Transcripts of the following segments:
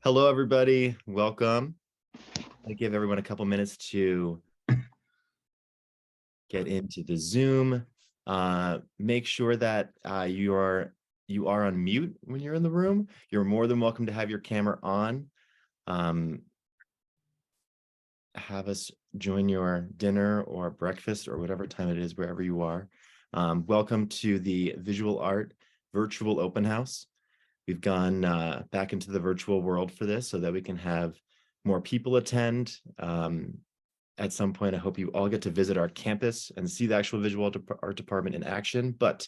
Hello, everybody. Welcome. I give everyone a couple minutes to get into the Zoom. Make sure that you are on mute when you're in the room. You're more than welcome to have your camera on. Have us join your dinner or breakfast or whatever time it is, wherever you are. Welcome to the Visual Art Virtual Open House. We've gone back into the virtual world for this so that we can have more people attend. At some point, I hope you all get to visit our campus and see the actual visual art department in action. But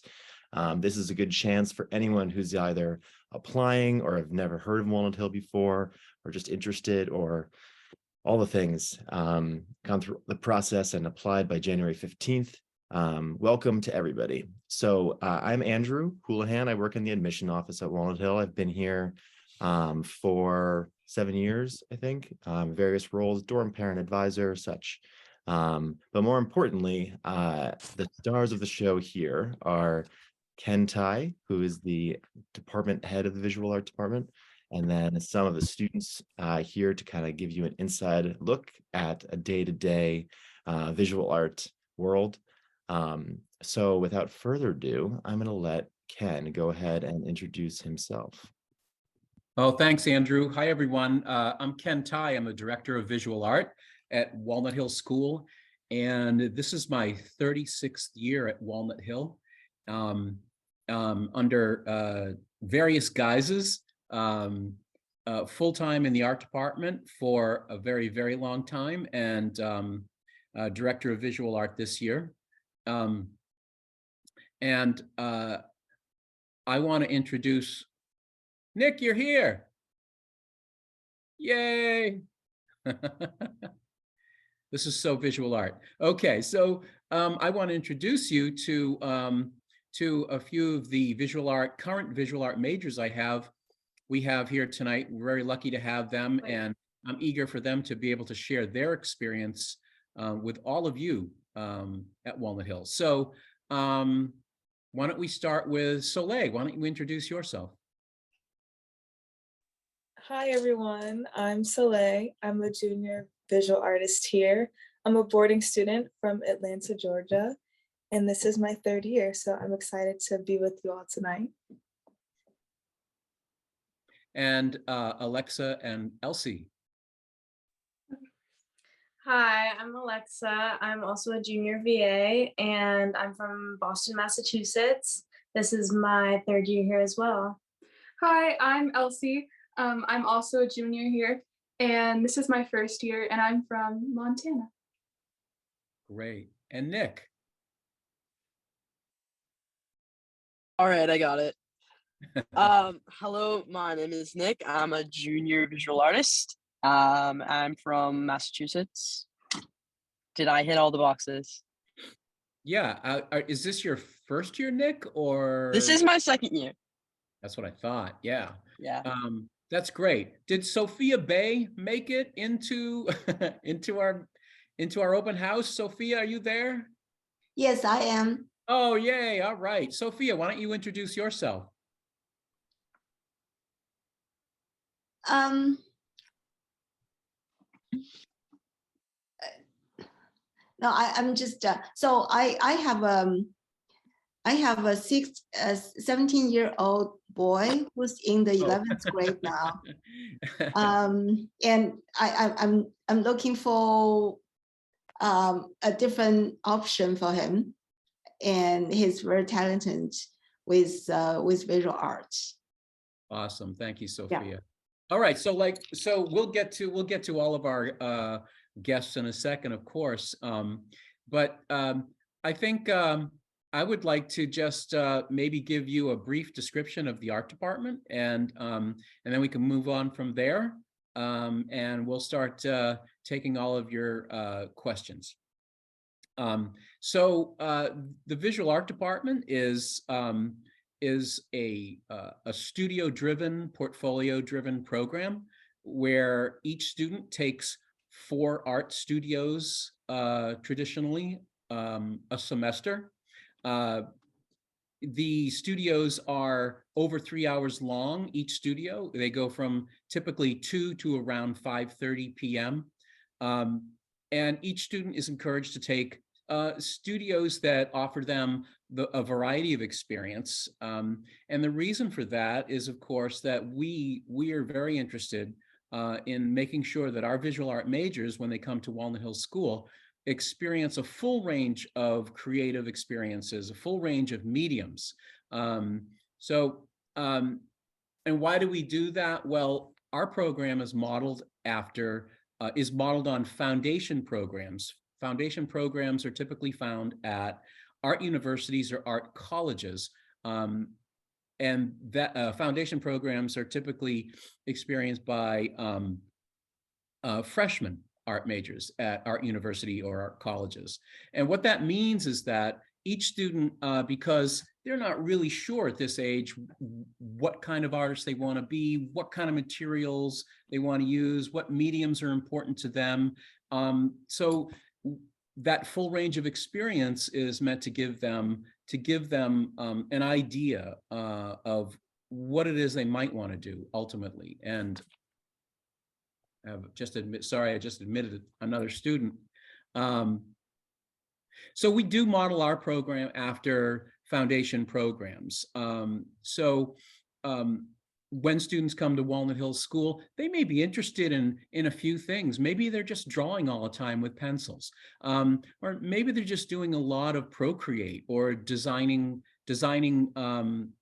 this is a good chance for anyone who's either applying or have never heard of Walnut Hill before, or just interested, or all the things, gone through the process and applied by January 15th. Welcome to everybody. So I'm Andrew Houlihan. I work in the admission office at Walnut Hill. I've been here for 7 years, I think, various roles, dorm parent advisor, such. But more importantly, the stars of the show here are Ken Tai, who is the department head of the visual art department, and then some of the students here to kind of give you an inside look at a day-to-day visual art world. So without further ado, I'm going to let Ken go ahead and introduce himself. Oh, thanks, Andrew. Hi, everyone. I'm Ken Tai. I'm the director of visual art at Walnut Hill School, and this is my 36th year at Walnut Hill, under various guises. Full-time in the art department for a very, very long time, and director of visual art this year. I want to introduce Nick. You're here. Yay. This is so visual art. Okay, so I want to introduce you to a few of the current visual art majors we have here tonight. We're very lucky to have them, and I'm eager for them to be able to share their experience with all of you at Walnut Hill. So why don't we start with Soleil? Why don't you introduce yourself? Hi, everyone. I'm Soleil. I'm a junior visual artist here. I'm a boarding student from Atlanta, Georgia, and this is my 3rd year, so I'm excited to be with you all tonight. And Alexa and Elsie. Hi, I'm Alexa. I'm also a junior VA, and I'm from Boston, Massachusetts. This is my 3rd year here as well. Hi, I'm Elsie. I'm also a junior here, and this is my 1st year, and I'm from Montana. Great. And Nick? All right, I got it. Hello, my name is Nick. I'm a junior visual artist. I'm from Massachusetts. Did I hit all the boxes? Yeah. Is this your 1st year, Nick, or? This is my 2nd year. That's what I thought. Yeah. Yeah. That's great. Did Sophia Bay make it into into our open house? Sophia, are you there? Yes, I am. Oh, yay. All right. Sophia, why don't you introduce yourself? No, I'm just so I have a 17-year-old boy who's in the 11th grade now, and I'm looking for a different option for him, and he's very talented with visual arts. Awesome. Thank you, Sophia. Yeah. All right. So we'll get to all of our guests in a second, of course. But I think I would like to just maybe give you a brief description of the art department, and then we can move on from there, and we'll start taking all of your questions. So the visual art department is a studio-driven, portfolio-driven program where each student takes 4 art studios traditionally a semester. the studios are over 3 hours long, each studio. They go from typically 2 to around 5:30 p.m. And each student is encouraged to take studios that offer them a variety of experience. And the reason for that is, of course, that we are very interested in making sure that our visual art majors, when they come to Walnut Hills School, experience a full range of creative experiences, a full range of mediums. And why do we do that? Well, our program is modeled on foundation programs. Foundation programs are typically found at art universities or art colleges. And that foundation programs are typically experienced by freshmen art majors at art university or art colleges. And what that means is that each student, because they're not really sure at this age what kind of artists they want to be, what kind of materials they want to use, what mediums are important to them. So that full range of experience is meant to give them an idea of what it is they might want to do ultimately. And I just admitted another student. So we do model our program after foundation programs. When students come to Walnut Hills School, they may be interested in a few things. Maybe they're just drawing all the time with pencils, or maybe they're just doing a lot of Procreate or designing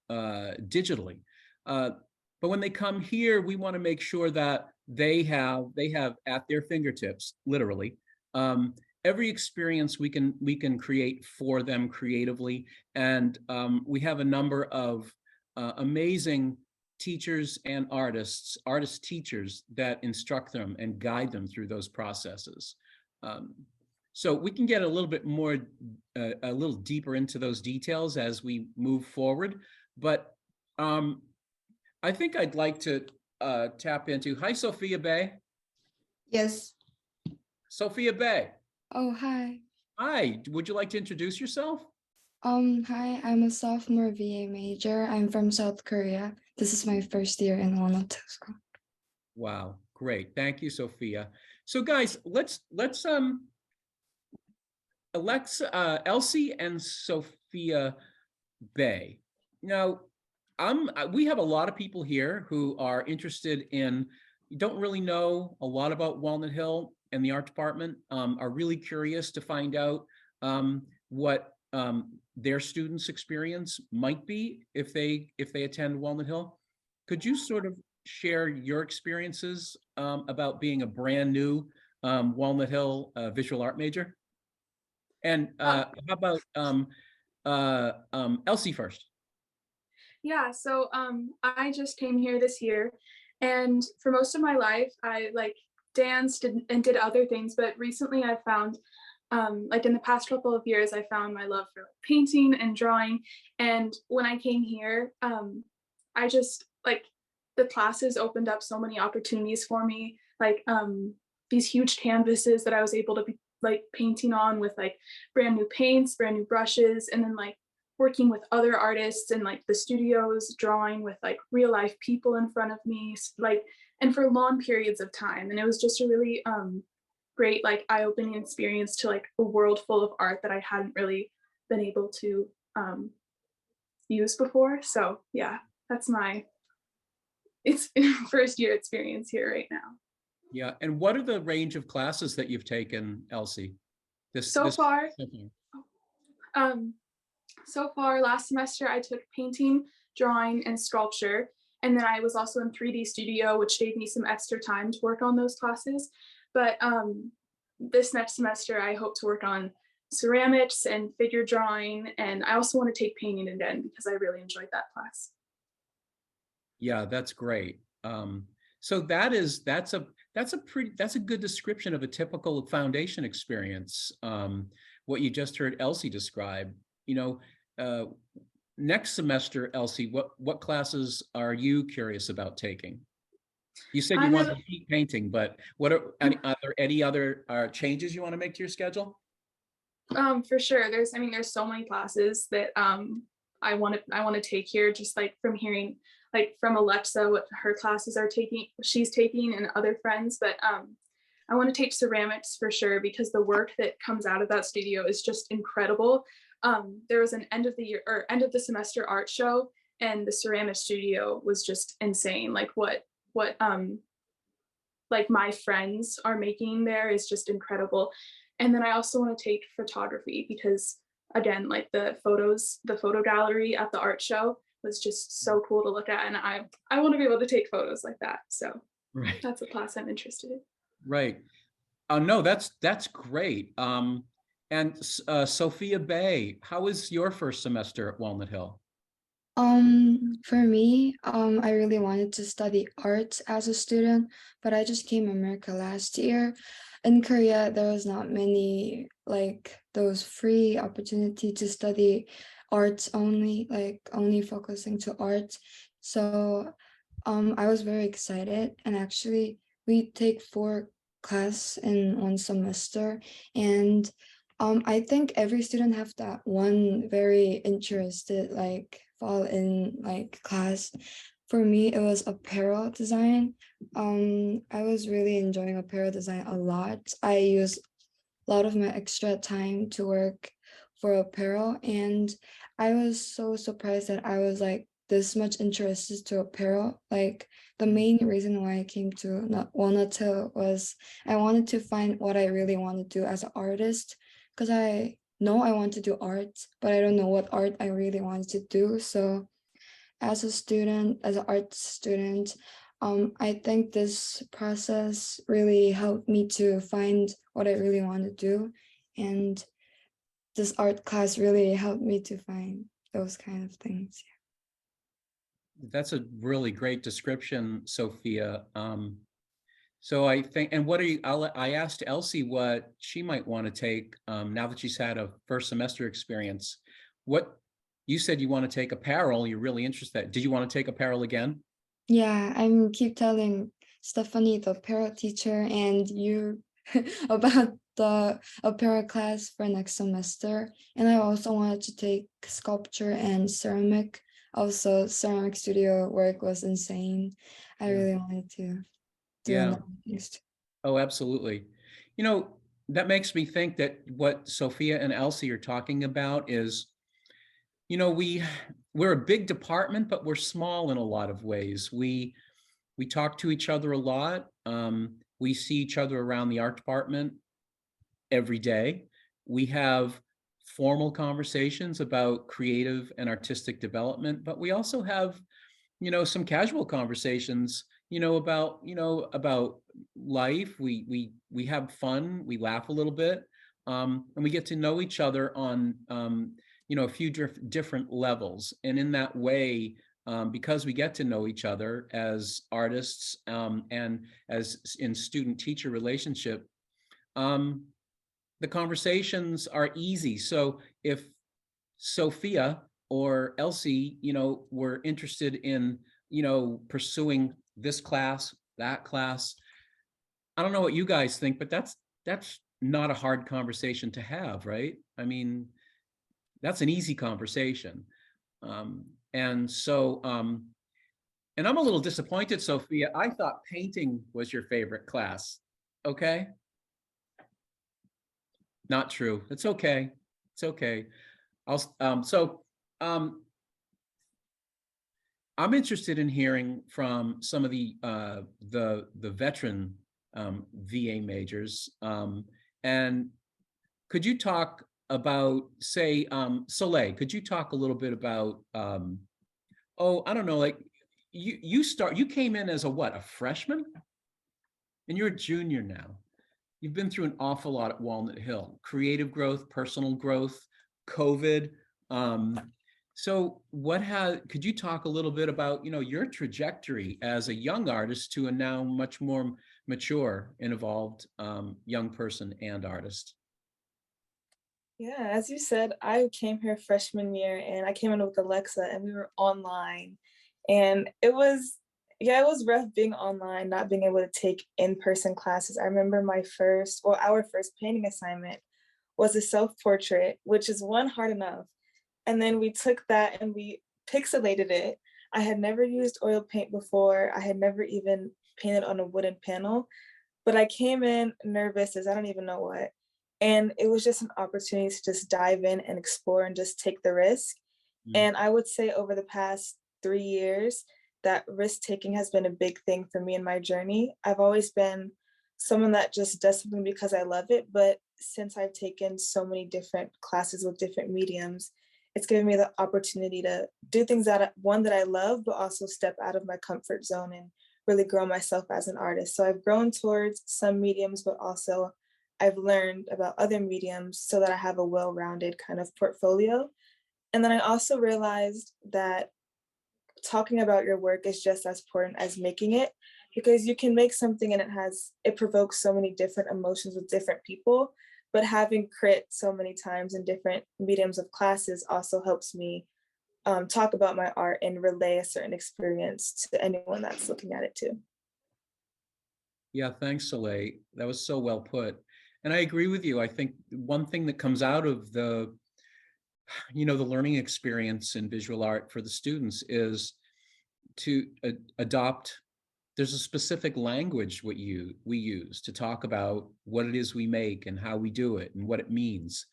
digitally. But when they come here, we want to make sure that they have at their fingertips, literally, every experience we can create for them creatively. And we have a number of amazing teachers and artist teachers that instruct them and guide them through those processes. So we can get a little bit more, a little deeper into those details as we move forward. But I think I'd like to tap into, hi, Sophia Bay. Yes. Sophia Bay. Oh, hi. Hi, would you like to introduce yourself? Hi, I'm a sophomore VA major. I'm from South Korea. This is my first year in Walnut Hills School. Wow, great. Thank you, Sophia. So guys, let's Alexa, Elsie and Sophia Bay. Now, we have a lot of people here who are interested in, don't really know a lot about Walnut Hill and the art department, are really curious to find out what their students' experience might be if they attend Walnut Hill. Could you sort of share your experiences about being a brand new Walnut Hill visual art major? And how about Elsie first? Yeah, so I just came here this year, and for most of my life, I danced and did other things, but recently I found, in the past couple of years, I found my love for painting and drawing. And when I came here, I just the classes opened up so many opportunities for me, these huge canvases that I was able to be painting on with brand new paints, brand new brushes, and then working with other artists and the studios, drawing with real life people in front of me, and for long periods of time. And it was just a really great eye-opening experience to a world full of art that I hadn't really been able to use before. So yeah, that's my first year experience here right now. Yeah, and what are the range of classes that you've taken, Elsie? So far, last semester I took painting, drawing, and sculpture. And then I was also in 3D Studio, which gave me some extra time to work on those classes. But this next semester, I hope to work on ceramics and figure drawing. And I also want to take painting again because I really enjoyed that class. Yeah, that's great. So that's a good description of a typical foundation experience. What you just heard Elsie describe. Next semester, Elsie, what classes are you curious about taking? You said you want to keep painting, but are there any other changes you want to make to your schedule? For sure. There's so many classes that I want to take here, just like from hearing like from Alexa what her classes are taking, she's taking, and other friends. But I want to take ceramics for sure, because the work that comes out of that studio is just incredible. There was an end of the year or end of the semester art show, and the ceramic studio was just insane. Like what like my friends are making there is just incredible. And then I also want to take photography, because again, like the photo gallery at the art show was just so cool to look at, and I want to be able to take photos like that. So Right. that's a class I'm interested in. Right. No, that's great. And Sophia Bay, how was your first semester at Walnut Hill? For me, I really wanted to study art as a student, but I just came to America last year. In Korea, there was not many like those free opportunity to study arts only, like only focusing to art. So I was very excited, and actually we take 4 class in 1 semester, and I think every student have that one very interested like fall in like class. For me, it was apparel design. I was really enjoying apparel design a lot. I use a lot of my extra time to work for apparel, and I was so surprised that I was like this much interested to apparel. Like the main reason why I came to Walnut Hill was I wanted to find what I really want to do as an artist, because I know I want to do art, but I don't know what art I really want to do. So as a student, as an art student, I think this process really helped me to find what I really want to do. And this art class really helped me to find those kind of things. That's a really great description, Sophia. So I think, and what are you, I asked Elsie what she might want to take now that she's had a first semester experience. What, you said you want to take apparel, you're really interested. Did you want to take apparel again? Yeah, I'm keep telling Stephanie, the apparel teacher, and you about the apparel class for next semester. And I also wanted to take sculpture and ceramic. Also, ceramic studio work was insane. I Yeah. really wanted to do Yeah. another things too. Oh, absolutely. You know, that makes me think that what Sophia and Elsie are talking about is, you know, we're a big department, but we're small in a lot of ways. We talk to each other a lot. We see each other around the art department every day. We have formal conversations about creative and artistic development, but we also have, you know, some casual conversations, about life. We have fun, we laugh a little bit, and we get to know each other on a few different levels. And in that way, because we get to know each other as artists, and as in student-teacher relationship, the conversations are easy. So if Sophia or Elsie, were interested in, pursuing this class, that class, I don't know what you guys think, but that's not a hard conversation to have, right? I mean, that's an easy conversation. And so, and I'm a little disappointed, Sophia. I thought painting was your favorite class. Okay. Not true. It's okay. It's okay. I'm interested in hearing from some of the veteran VA majors. And could you talk about, say, Soleil, could you talk a little bit about, I don't know, like you came in as a freshman? And you're a junior now. You've been through an awful lot at Walnut Hill: creative growth, personal growth, COVID. So could you talk a little bit about, your trajectory as a young artist to a now much more mature and evolved young person and artist? Yeah, as you said, I came here freshman year and I came in with Alexa and we were online. And it was rough being online, not being able to take in-person classes. I remember our first painting assignment was a self-portrait, which is hard enough. And then we took that and we pixelated it. I had never used oil paint before. I had never even painted on a wooden panel, but I came in nervous as I don't even know what. And it was just an opportunity to just dive in and explore and just take the risk. Mm. And I would say over the past 3 years, that risk taking has been a big thing for me in my journey. I've always been someone that just does something because I love it. But since I've taken so many different classes with different mediums, it's given me the opportunity to do things one that I love, but also step out of my comfort zone and really grow myself as an artist. So I've grown towards some mediums, but also I've learned about other mediums so that I have a well-rounded kind of portfolio. And then I also realized that talking about your work is just as important as making it, because you can make something and it provokes so many different emotions with different people, but having crit so many times in different mediums of classes also helps me talk about my art and relay a certain experience to anyone that's looking at it too. Yeah, thanks, Soleil. That was so well put. And I agree with you. I think one thing that comes out of the learning experience in visual art for the students is to adopt. There's a specific language we use to talk about what it is we make and how we do it and what it means.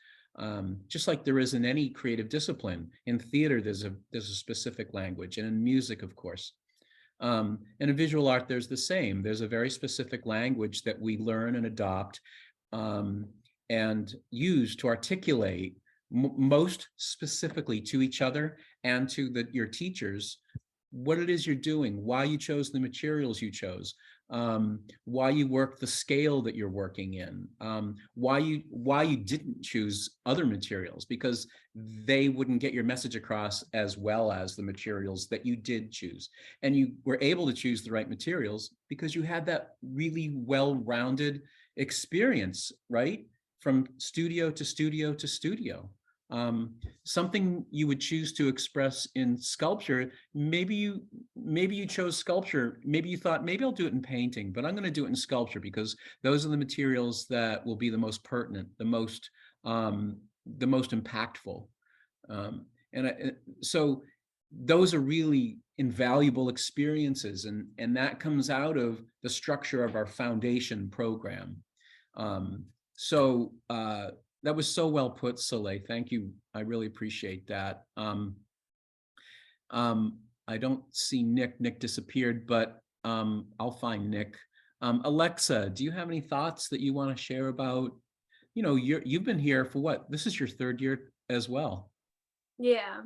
Just like there is in any creative discipline. In theater, there's a specific language, and in music, of course. And in visual art, there's the same. There's a very specific language that we learn and adopt and use to articulate most specifically to each other and to your teachers what it is you're doing, why you chose the materials you chose, why you work the scale that you're working in, why you didn't choose other materials, because they wouldn't get your message across as well as the materials that you did choose. And you were able to choose the right materials because you had that really well-rounded experience, right? From studio to studio to studio. Something you would choose to express in sculpture, maybe you chose sculpture, maybe you thought, maybe I'll do it in painting, but I'm going to do it in sculpture because those are the materials that will be the most pertinent, the most impactful. So those are really invaluable experiences, and that comes out of the structure of our foundation program. That was so well put, Soleil. Thank you. I really appreciate that. I don't see Nick. Nick disappeared, but I'll find Nick. Alexa, do you have any thoughts that you want to share about, you've been here for what? This is your third year as well. Yeah.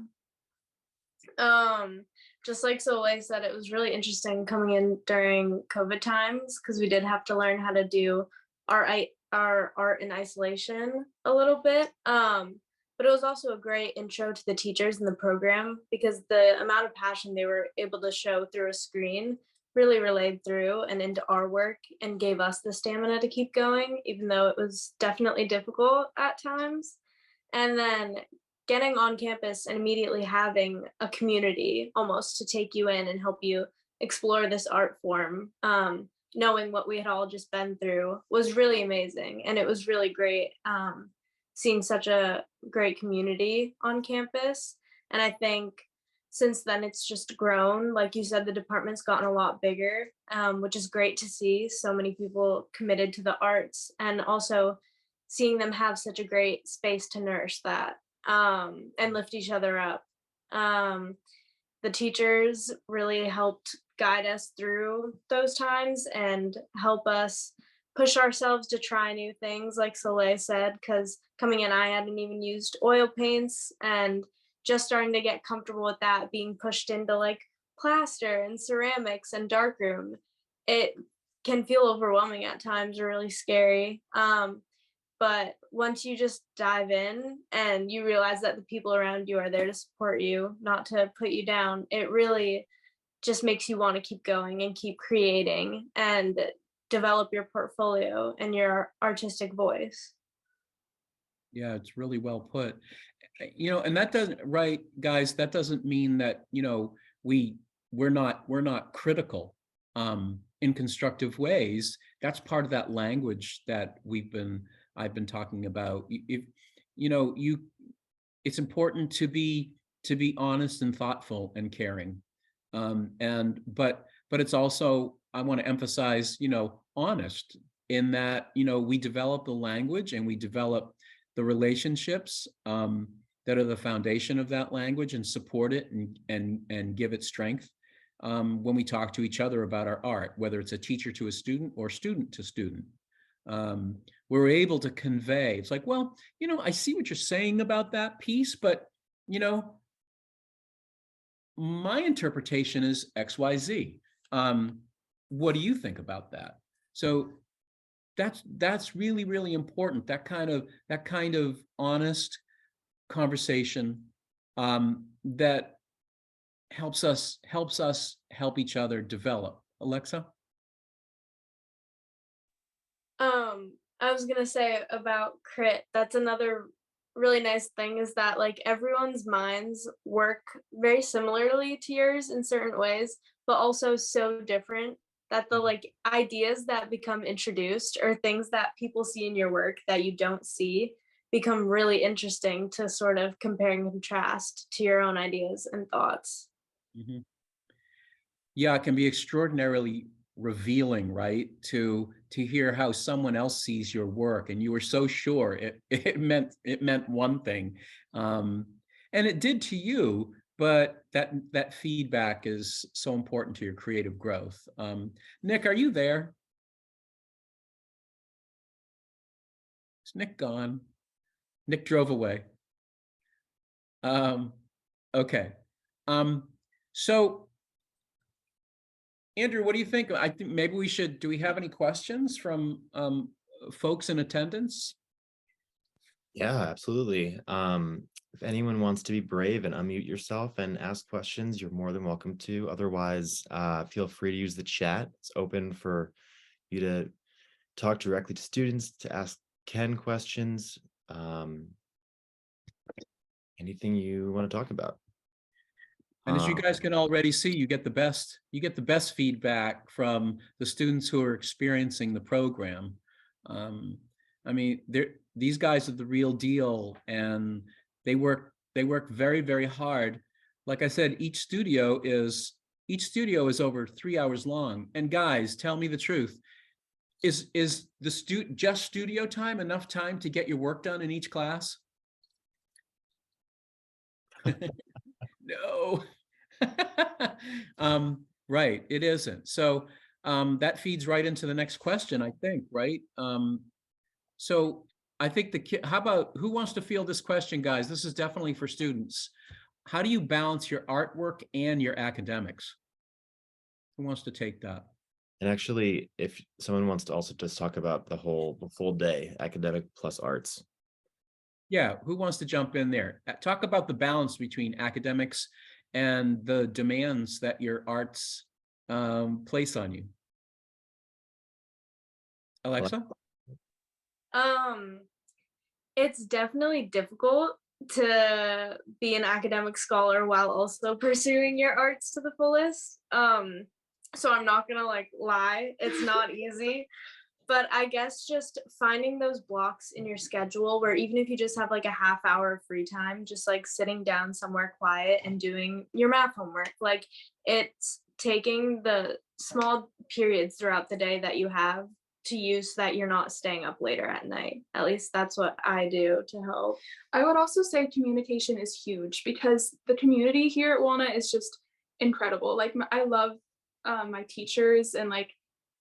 Just like Soleil said, it was really interesting coming in during COVID times because we did have to learn how to do our art in isolation a little bit. But it was also a great intro to the teachers in the program because the amount of passion they were able to show through a screen really relayed through and into our work and gave us the stamina to keep going, even though it was definitely difficult at times. And then getting on campus and immediately having a community almost to take you in and help you explore this art form, knowing what we had all just been through was really amazing. And it was really great seeing such a great community on campus. And I think since then it's just grown. Like you said, the department's gotten a lot bigger, which is great to see so many people committed to the arts, and also seeing them have such a great space to nourish that and lift each other up. The teachers really helped guide us through those times and help us push ourselves to try new things, like Soleil said, because coming in, I hadn't even used oil paints and just starting to get comfortable with that, being pushed into like plaster and ceramics and darkroom. It can feel overwhelming at times or really scary. But once you just dive in and you realize that the people around you are there to support you, not to put you down, it really just makes you want to keep going and keep creating and develop your portfolio and your artistic voice. Yeah, it's really well put. And that doesn't, right, guys, that doesn't mean that, we're not critical in constructive ways. That's part of that language that I've been talking about. If it's important to be honest and thoughtful and caring. But it's also, I want to emphasize, honest in that, we develop the language and we develop the relationships that are the foundation of that language and support it and give it strength when we talk to each other about our art, whether it's a teacher to a student or student to student. We're able to convey, it's like, well, I see what you're saying about that piece, but, my interpretation is XYZ. What do you think about that? So that's really, really important. That kind of honest conversation that helps us help each other develop. Alexa? I was gonna say about crit, that's another really nice thing is that like everyone's minds work very similarly to yours in certain ways, but also so different that the like ideas that become introduced or things that people see in your work that you don't see become really interesting to sort of compare and contrast to your own ideas and thoughts. Mhm. Yeah, it can be extraordinarily revealing, right? To hear how someone else sees your work, and you were so sure it meant one thing, and it did to you. But that feedback is so important to your creative growth. Nick, are you there? Is Nick gone? Nick drove away. Okay. So Andrew, what do you think? I think maybe we should, do we have any questions from folks in attendance? Yeah, absolutely. If anyone wants to be brave and unmute yourself and ask questions, you're more than welcome to. Otherwise, feel free to use the chat. It's open for you to talk directly to students, to ask Ken questions, anything you want to talk about. And as you guys can already see, you get the best feedback from the students who are experiencing the program. I mean, these guys are the real deal, and they work very, very hard. Like I said, each studio is over 3 hours long. And guys, tell me the truth. Is the just studio time enough time to get your work done in each class? No. Right, it isn't. So that feeds right into the next question, I think, right? So I think how about, who wants to field this question, guys? This is definitely for students. How do you balance your artwork and your academics? Who wants to take that? And actually, if someone wants to also just talk about the full day, academic plus arts. Yeah, who wants to jump in there? Talk about the balance between academics and the demands that your arts place on you. Alexa? It's definitely difficult to be an academic scholar while also pursuing your arts to the fullest. So I'm not gonna like lie, it's not easy. But I guess just finding those blocks in your schedule where even if you just have like a half hour of free time, just like sitting down somewhere quiet and doing your math homework, like it's taking the small periods throughout the day that you have to use so that you're not staying up later at night. At least that's what I do to help. I would also say communication is huge because the community here at Walnut is just incredible. Like I love my teachers, and like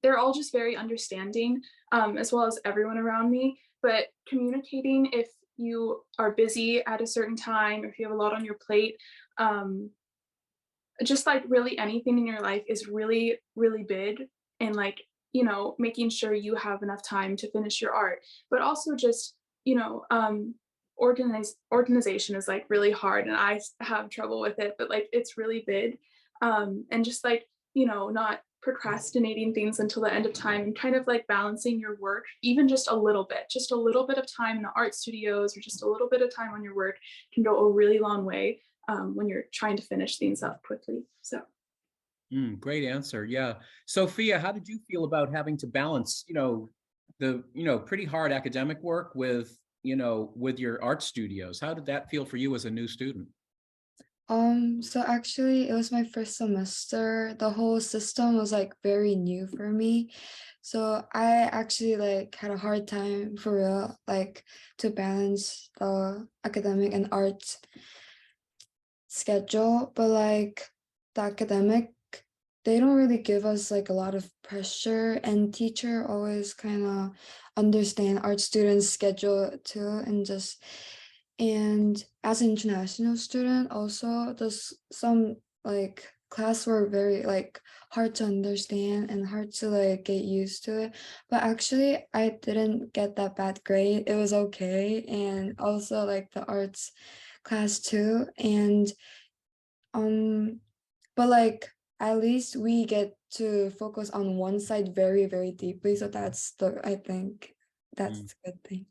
they're all just very understanding, as well as everyone around me. But communicating if you are busy at a certain time, or if you have a lot on your plate, just like really anything in your life is really, really big. And like, making sure you have enough time to finish your art, but also just, organization is like really hard, and I have trouble with it, but like it's really big. And just like, not procrastinating things until the end of time, and kind of like balancing your work, even just a little bit of time in the art studios, or just a little bit of time on your work can go a really long way when you're trying to finish things up quickly. So. Great answer. Yeah. Sophia, how did you feel about having to balance, the, pretty hard academic work with with your art studios? How did that feel for you as a new student? So actually it was my first semester. The whole system was like very new for me. So I actually like had a hard time for real, like to balance the academic and art schedule, but like the academic, they don't really give us like a lot of pressure, and teacher always kind of understand art students' schedule too, and as an international student also there's some like class were very like hard to understand and hard to like get used to it, but actually I didn't get that bad grade. It was okay. And also like the arts class too. And um but like at least we get to focus on one side very very deeply, so that's the I think that's Mm. a good thing.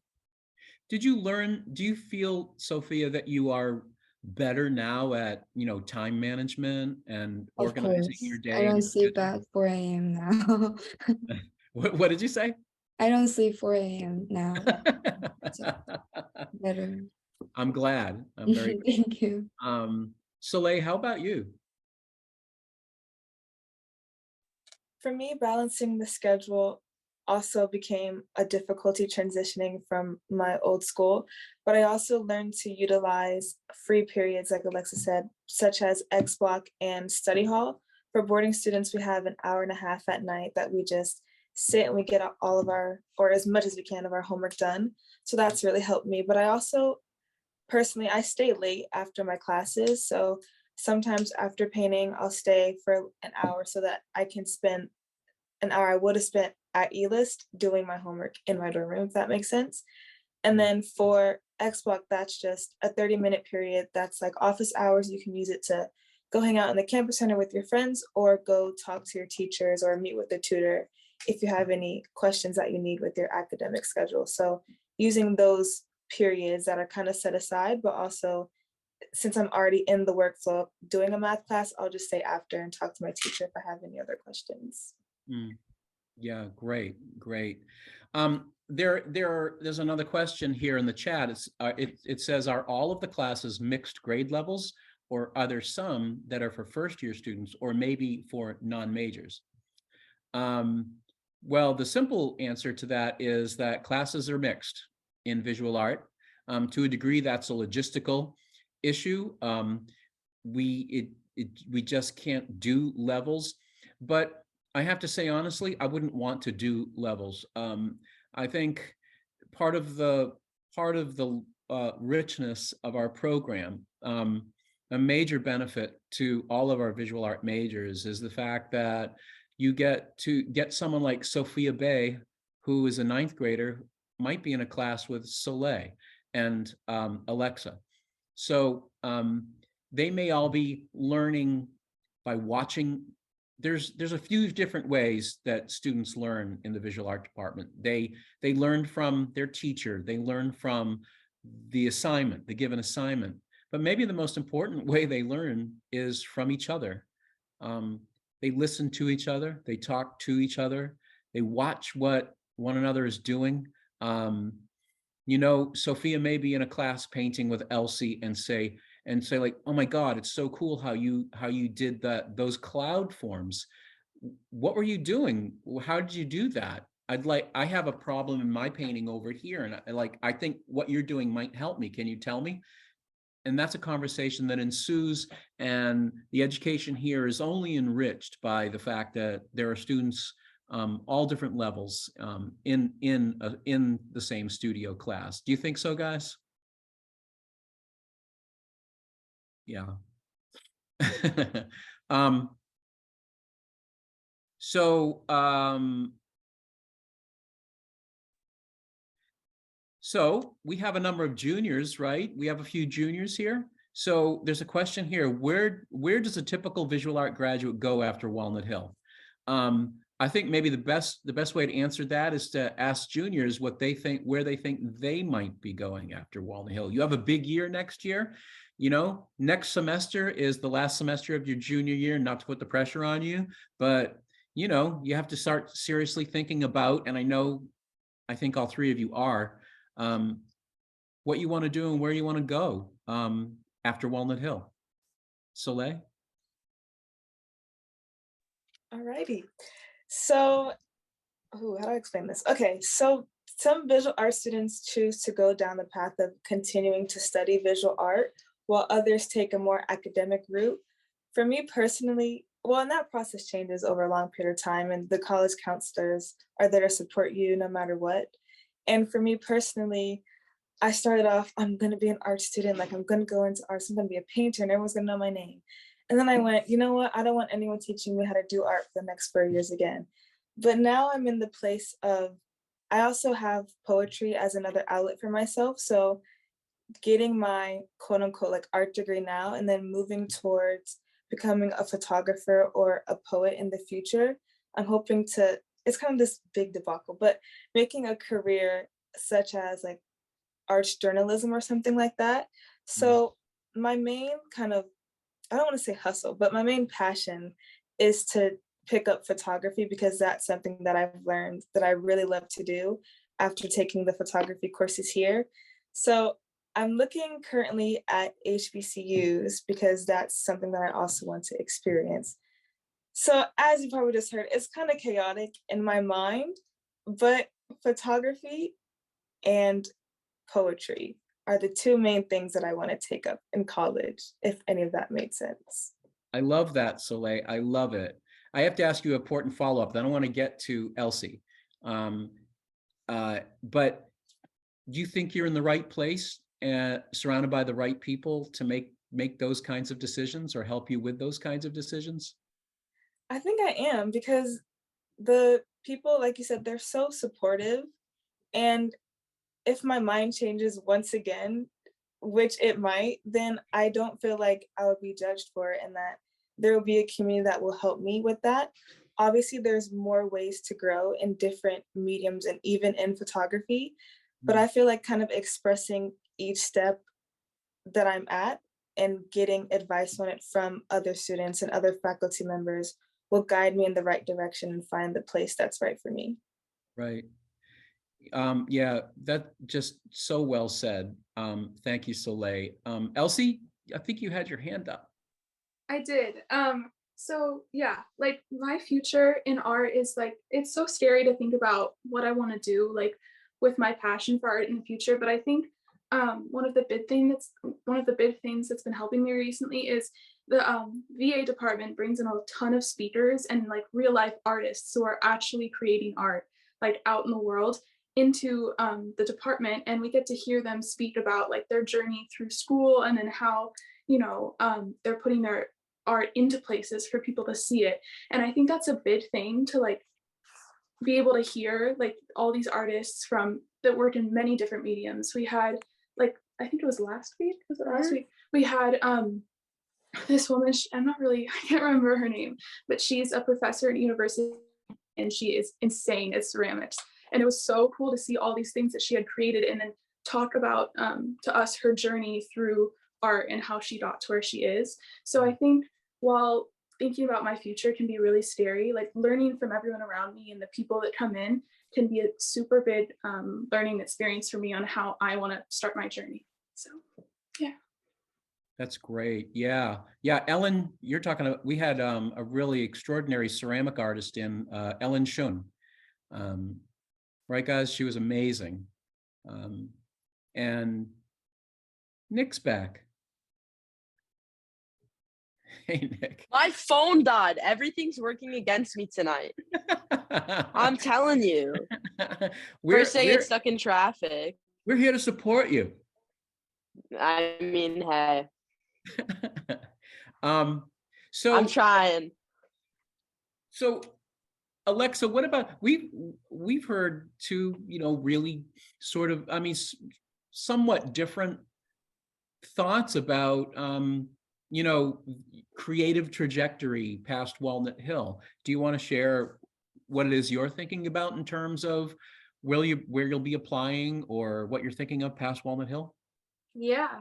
Do you feel, Sophia, that you are better now at, time management and Of organizing your course, I day and don't your sleep schedule? at 4 a.m. now. What did you say? I don't sleep 4 a.m. now. So better. I'm glad. I'm very glad. Thank you. Soleil, how about you? For me, balancing the schedule also became a difficulty transitioning from my old school, but I also learned to utilize free periods, like Alexa said, such as X Block and study hall. For boarding students, we have an hour and a half at night that we just sit and we get all of our, or as much as we can, of our homework done. So that's really helped me. But I also, personally, I stay late after my classes. So sometimes after painting, I'll stay for an hour so that I can spend an hour I would have spent at eList doing my homework in my dorm room, if that makes sense. And then for X Block, that's just a 30-minute period. That's like office hours. You can use it to go hang out in the campus center with your friends or go talk to your teachers or meet with the tutor if you have any questions that you need with your academic schedule. So using those periods that are kind of set aside, but also since I'm already in the workflow of doing a math class, I'll just stay after and talk to my teacher if I have any other questions. Yeah, great. There's another question here in the chat. It says, are all of the classes mixed grade levels, or are there some that are for first year students or maybe for non-majors? Well, the simple answer to that is that classes are mixed in visual art. To a degree, that's a logistical issue. We just can't do levels, but I have to say, honestly, I wouldn't want to do levels. I think part of the richness of our program, a major benefit to all of our visual art majors, is the fact that you get to get someone like Sophia Bay, who is a 9th grader, might be in a class with Soleil and Alexa. So they may all be learning by watching. There's a few different ways that students learn in the visual art department. They learn from their teacher, they learn from the assignment, the given assignment, but maybe the most important way they learn is from each other. They listen to each other, they talk to each other, they watch what one another is doing. Sophia may be in a class painting with Elsie and say like, oh my God, it's so cool how you did those cloud forms. What were you doing? How did you do that? I have a problem in my painting over here, and I think what you're doing might help me. Can you tell me? And that's a conversation that ensues, and the education here is only enriched by the fact that there are students all different levels in the same studio class. Do you think so, guys? Yeah. So we have a number of juniors, right? We have a few juniors here. So there's a question here. Where does a typical visual art graduate go after Walnut Hill? I think maybe the best way to answer that is to ask juniors what they think, where they think they might be going after Walnut Hill. You have a big year next year. Next semester is the last semester of your junior year, not to put the pressure on you, but you have to start seriously thinking about, and I think all three of you are, what you want to do and where you want to go after Walnut Hill. Soleil? Alrighty. So, how do I explain this? Okay, so some visual art students choose to go down the path of continuing to study visual art, while others take a more academic route. For me personally, well, and that process changes over a long period of time, and the college counselors are there to support you no matter what. And for me personally, I started off, I'm going to be an art student, like I'm going to go into arts, I'm going to be a painter, and everyone's going to know my name. And then I went, you know what? I don't want anyone teaching me how to do art for the next 4 years again. But now I'm in the place of, I also have poetry as another outlet for myself. So getting my quote unquote like art degree now and then moving towards becoming a photographer or a poet in the future, I'm hoping to, it's kind of this big debacle, but making a career such as like arts journalism or something like that. So my main kind of, I don't want to say hustle, but my main passion is to pick up photography because that's something that I've learned that I really love to do after taking the photography courses here. So I'm looking currently at HBCUs because that's something that I also want to experience. So as you probably just heard, it's kind of chaotic in my mind, but photography and poetry are the two main things that I want to take up in college, if any of that made sense. I love that, Soleil. I love it. I have to ask you an important follow-up. Then I want to get to Elsie. But do you think you're in the right place and surrounded by the right people to make those kinds of decisions or help you with those kinds of decisions? I think I am because the people, like you said, they're so supportive. And if my mind changes once again, which it might, then I don't feel like I would be judged for it and that there will be a community that will help me with that. Obviously, there's more ways to grow in different mediums and even in photography, but I feel like kind of expressing each step that I'm at and getting advice on it from other students and other faculty members will guide me in the right direction and find the place that's right for me. Right. Yeah, that just so well said. Thank you, Soleil. Elsie, I think you had your hand up. I did. So yeah, like my future in art is like, it's so scary to think about what I want to do, like with my passion for art in the future. But I think one of the big things that's been helping me recently is the VA department brings in a ton of speakers and like real life artists who are actually creating art like out in the world into the department, and we get to hear them speak about like their journey through school and then how, you know, they're putting their art into places for people to see it. And I think that's a big thing to like be able to hear like all these artists from that work in many different mediums. We had like, I think it was last week, was it last week? We had this woman, I can't remember her name, but she's a professor at university and she is insane at ceramics. And it was so cool to see all these things that she had created and then talk about to us her journey through art and how she got to where she is. So I think while thinking about my future can be really scary, like learning from everyone around me and the people that come in can be a super big learning experience for me on how I want to start my journey. So yeah. That's great. Yeah. Yeah. Ellen, you're talking about, we had a really extraordinary ceramic artist in Ellen Shun. Right, guys? She was amazing. And Nick's back. Hey, Nick. My phone died. Everything's working against me tonight. I'm telling you. First I get stuck in traffic. We're here to support you. I mean, hey. So I'm trying. So Alexa, what about we've heard two, really sort of, somewhat different thoughts about creative trajectory past Walnut Hill. Do you want to share what it is you're thinking about in terms of where you'll be applying or what you're thinking of past Walnut Hill? Yeah.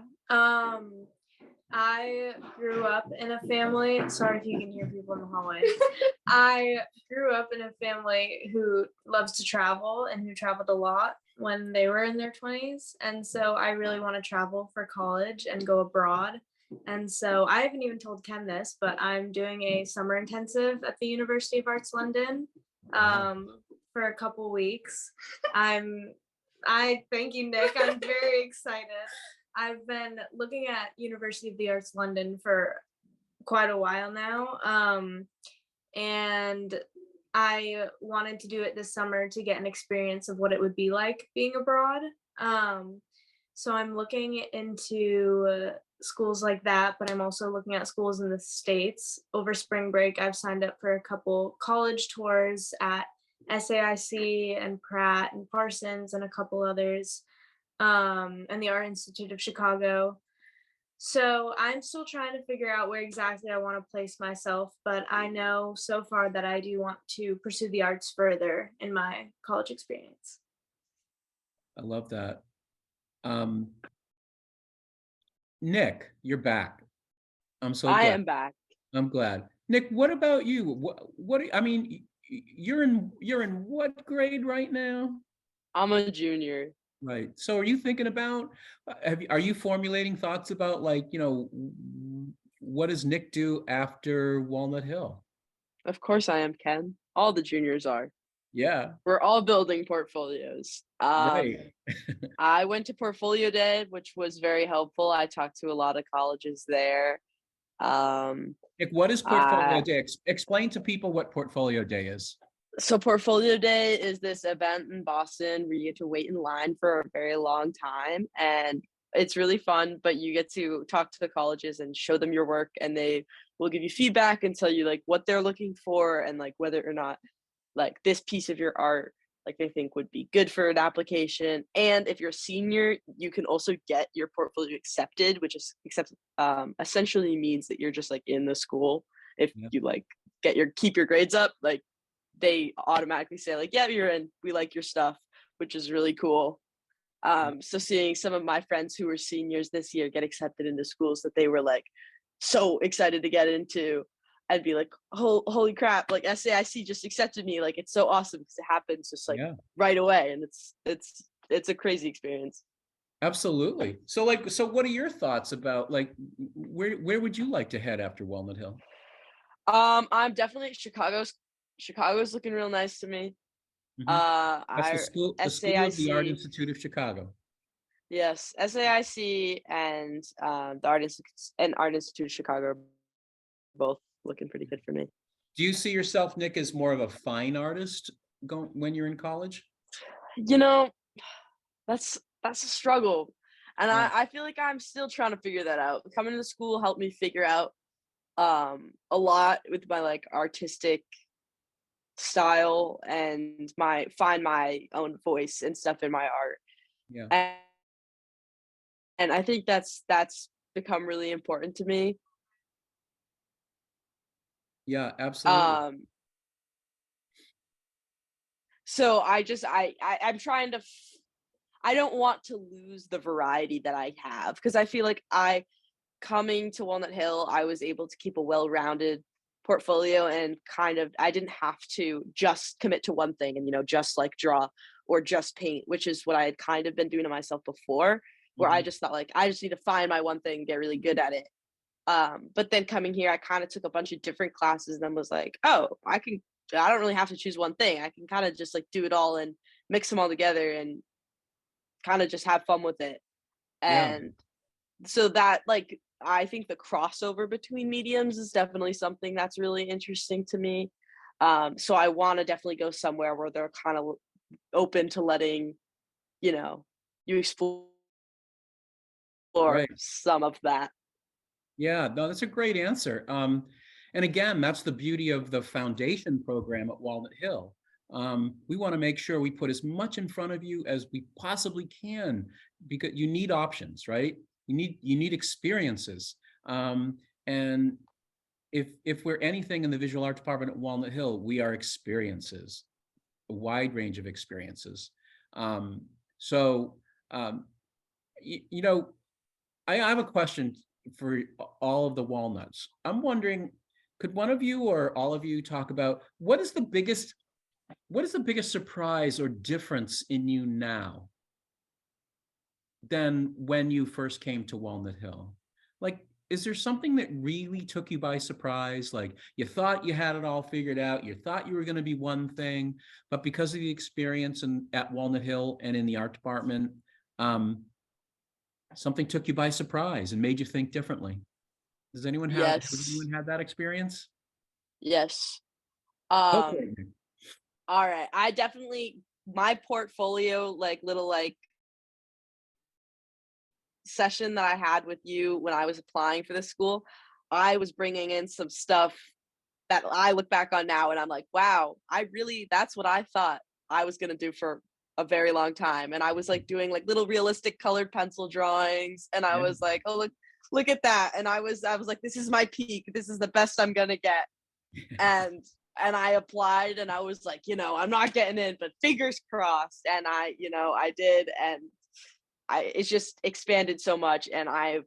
I grew up in a family, sorry if you can hear people in the hallway. I grew up in a family who loves to travel and who traveled a lot. when they were in their 20s. And so I really want to travel for college and go abroad. And so I haven't even told Ken this, but I'm doing a summer intensive at the University of Arts London for a couple weeks. I thank you, Nick. I'm very excited. I've been looking at University of the Arts London for quite a while now. And I wanted to do it this summer to get an experience of what it would be like being abroad. So I'm looking into schools like that, but I'm also looking at schools in the States. Over spring break, I've signed up for a couple college tours at SAIC and Pratt and Parsons and a couple others, and the Art Institute of Chicago. So I'm still trying to figure out where exactly I want to place myself, but I know so far that I do want to pursue the arts further in my college experience. I love that. Nick, you're back. I'm so glad. I am back. I'm glad. Nick, what about you? What I mean, you're in what grade right now? I'm a junior. Right. So are you thinking about, are you formulating thoughts about, like, you know, what does Nick do after Walnut Hill? Of course I am, Ken. All the juniors are. Yeah. We're all building portfolios. Right. I went to Portfolio Day, which was very helpful. I talked to a lot of colleges there. Nick, what is Portfolio Day? Explain to people what Portfolio Day is. So Portfolio Day is this event in Boston where you get to wait in line for a very long time, and it's really fun, but you get to talk to the colleges and show them your work, and they will give you feedback and tell you like what they're looking for and like whether or not like this piece of your art like they think would be good for an application. And if you're a senior, you can also get your portfolio accepted, which is essentially means that you're just like in the school. If you like keep your grades up, like they automatically say like, yeah, you're in, we like your stuff, which is really cool. So seeing some of my friends who were seniors this year get accepted into schools that they were like so excited to get into, I'd be like, holy crap, like SAIC just accepted me. Like, it's so awesome because it happens just like right away. And it's a crazy experience. Absolutely. So like, so what are your thoughts about like, where would you like to head after Walnut Hill? I'm definitely Chicago's looking real nice to me. That's the school of the Art Institute of Chicago. Yes, SAIC and the Art Institute of Chicago are both looking pretty good for me. Do you see yourself, Nick, as more of a fine artist when you're in college? You know, that's a struggle, and I feel like I'm still trying to figure that out. Coming to school helped me figure out a lot with my like artistic style and find my own voice and stuff in my art. Yeah. And I think that's become really important to me. Yeah, absolutely. So I'm trying to I don't want to lose the variety that I have, because I feel like coming to Walnut Hill, I was able to keep a well-rounded portfolio and kind of I didn't have to just commit to one thing and, you know, just like draw or just paint, which is what I had kind of been doing to myself before, where I just thought like I just need to find my one thing, get really good at it. But then coming here, I kind of took a bunch of different classes and then was like, oh, I don't really have to choose one thing. I can kind of just like do it all and mix them all together and kind of just have fun with it. And so that like, I think the crossover between mediums is definitely something that's really interesting to me. So I want to definitely go somewhere where they're kind of open to letting, you know, you explore some of that. Yeah, no, that's a great answer. And again, that's the beauty of the foundation program at Walnut Hill. We want to make sure we put as much in front of you as we possibly can, because you need options, right? You need experiences. And if we're anything in the visual arts department at Walnut Hill, we are experiences, a wide range of experiences. You know, I have a question for all of the walnuts. I'm wondering, could one of you or all of you talk about what is the biggest what is the biggest surprise or difference in you now than when you first came to Walnut Hill? Like, is there something that really took you by surprise? Like you thought you had it all figured out, you thought you were going to be one thing, but because of the experience at Walnut Hill and in the art department, something took you by surprise and made you think differently. Has anyone Yes. had that experience? Yes. Okay. All right. I definitely, my portfolio, like little like session that I had with you when I was applying for this school, I was bringing in some stuff that I look back on now and I'm like, wow, that's what I thought I was going to do for a very long time. And I was like doing like little realistic colored pencil drawings. And I Yeah. was like, oh, look at that. And I was like, this is my peak. This is the best I'm going to get. And I applied and I was like, I'm not getting in, but fingers crossed. And I did. And it's just expanded so much. And I've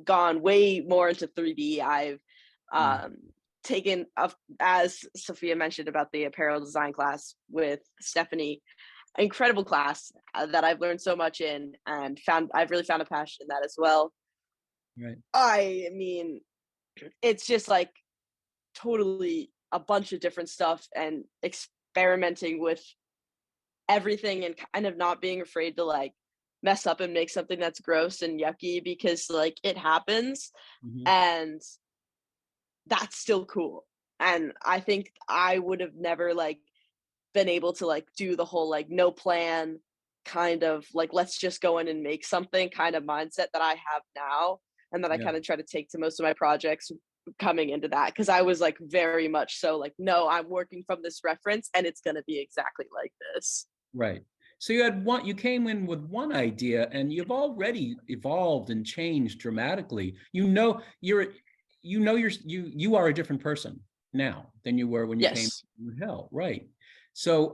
gone way more into 3D. I've taken, as Sophia mentioned about the apparel design class with Stephanie, incredible class that I've learned so much in, and I've really found a passion in that as well. Right. I mean, it's just like totally a bunch of different stuff and experimenting with everything and kind of not being afraid to like mess up and make something that's gross and yucky, because like it happens. And that's still cool. And I think I would have never like been able to like do the whole like no plan kind of like let's just go in and make something kind of mindset that I have now, and that I kind of try to take to most of my projects coming into that, because I was like very much so like, no, I'm working from this reference and it's going to be exactly like this. Right. So you came in with one idea and you've already evolved and changed dramatically. You are a different person now than you were when you came to Hill. Right. So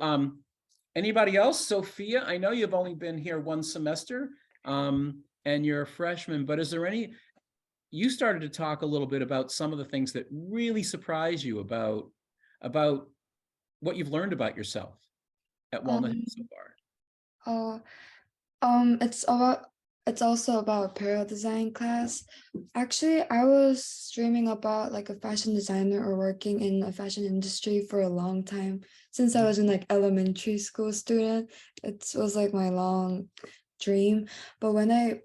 anybody else? Sophia, I know you've only been here one semester and you're a freshman, but is there you started to talk a little bit about some of the things that really surprise you about what you've learned about yourself at Walnut Hill so far. It's also about apparel design class. Actually, I was dreaming about like a fashion designer or working in a fashion industry for a long time. Since I was in like elementary school student, it was like my long dream. But when I